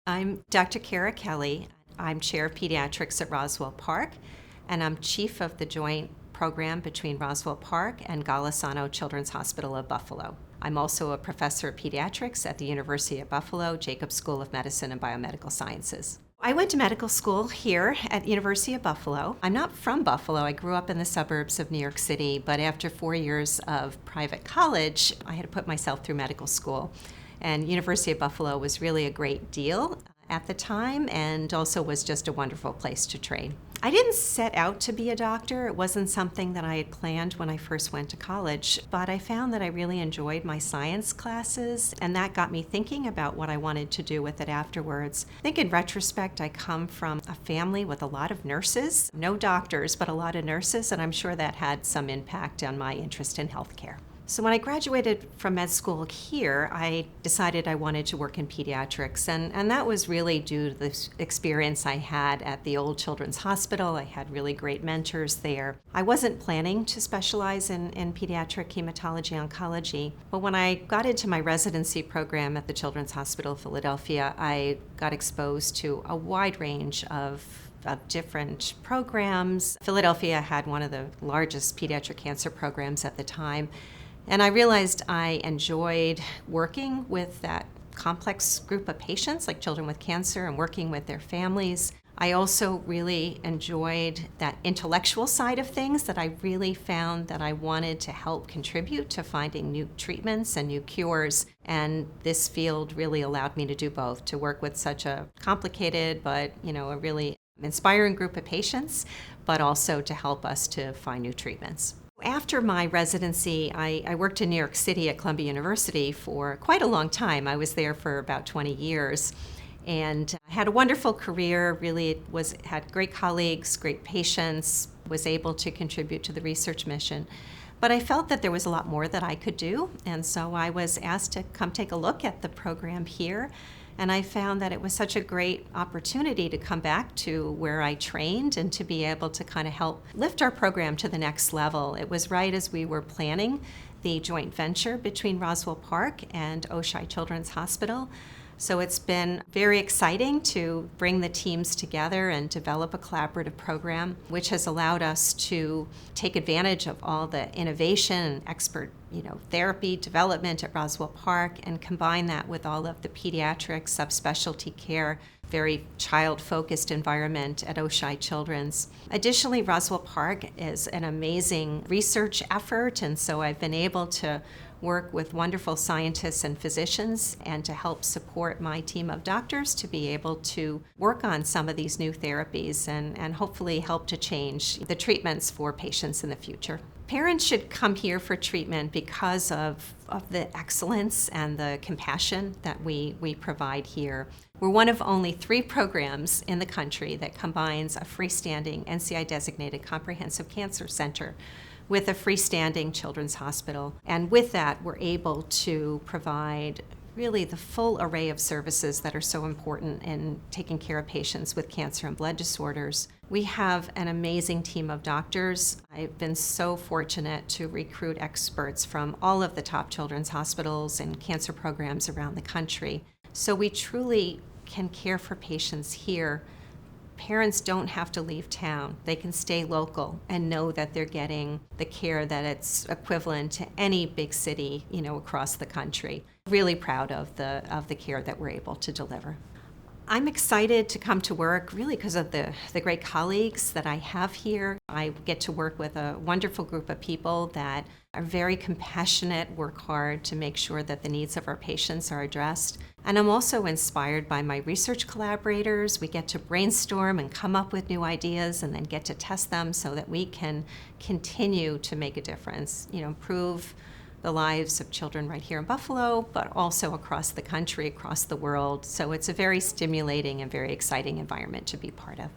I'm Dr. Kara Kelly. I'm Chair of Pediatrics at Roswell Park, and I'm Chief of the joint program between Roswell Park and Golisano Children's Hospital of Buffalo. I'm also a professor of pediatrics at the University of Buffalo, Jacobs School of Medicine and Biomedical Sciences. I went to medical school here at University of Buffalo. I'm not from Buffalo. I grew up in the suburbs of New York City, but after 4 years of private college, I had to put myself through medical school. And University of Buffalo was really a great deal at the time and also was just a wonderful place to train. I didn't set out to be a doctor. It wasn't something that I had planned when I first went to college, but I found that I really enjoyed my science classes, and that got me thinking about what I wanted to do with it afterwards. I think in retrospect, I come from a family with a lot of nurses, no doctors, but a lot of nurses, and I'm sure that had some impact on my interest in healthcare. So when I graduated from med school here, I decided I wanted to work in pediatrics, and that was really due to the experience I had at the old children's hospital. I had really great mentors there. I wasn't planning to specialize in pediatric hematology oncology, but when I got into my residency program at the Children's Hospital of Philadelphia, I got exposed to a wide range of different programs. Philadelphia had one of the largest pediatric cancer programs at the time. And I realized I enjoyed working with that complex group of patients, like children with cancer, and working with their families. I also really enjoyed that intellectual side of things, that I really found that I wanted to help contribute to finding new treatments and new cures. And this field really allowed me to do both, to work with such a complicated but, a really inspiring group of patients, but also to help us to find new treatments. After my residency, I worked in New York City at Columbia University for quite a long time. I was there for about 20 years and had a wonderful career, really had great colleagues, great patients, was able to contribute to the research mission. But I felt that there was a lot more that I could do, and so I was asked to come take a look at the program here. And I found that it was such a great opportunity to come back to where I trained and to be able to kind of help lift our program to the next level. It was right as we were planning the joint venture between Roswell Park and Oshai Children's Hospital. So it's been very exciting to bring the teams together and develop a collaborative program, which has allowed us to take advantage of all the innovation and expert therapy development at Roswell Park and combine that with all of the pediatric subspecialty care, very child-focused environment at Oshai Children's. Additionally, Roswell Park is an amazing research effort, and so I've been able to work with wonderful scientists and physicians and to help support my team of doctors to be able to work on some of these new therapies and hopefully help to change the treatments for patients in the future. Parents should come here for treatment because of the excellence and the compassion that we provide here. We're one of only 3 programs in the country that combines a freestanding NCI-designated comprehensive cancer center with a freestanding children's hospital. And with that, we're able to provide really the full array of services that are so important in taking care of patients with cancer and blood disorders. We have an amazing team of doctors. I've been so fortunate to recruit experts from all of the top children's hospitals and cancer programs around the country. So we truly can care for patients here. Parents don't have to leave town. They can stay local and know that they're getting the care that it's equivalent to any big city, across the country. Really proud of the care that we're able to deliver. I'm excited to come to work really because of the great colleagues that I have here. I get to work with a wonderful group of people that are very compassionate, work hard to make sure that the needs of our patients are addressed. And I'm also inspired by my research collaborators. We get to brainstorm and come up with new ideas and then get to test them so that we can continue to make a difference, improve the lives of children right here in Buffalo, but also across the country, across the world. So it's a very stimulating and very exciting environment to be part of.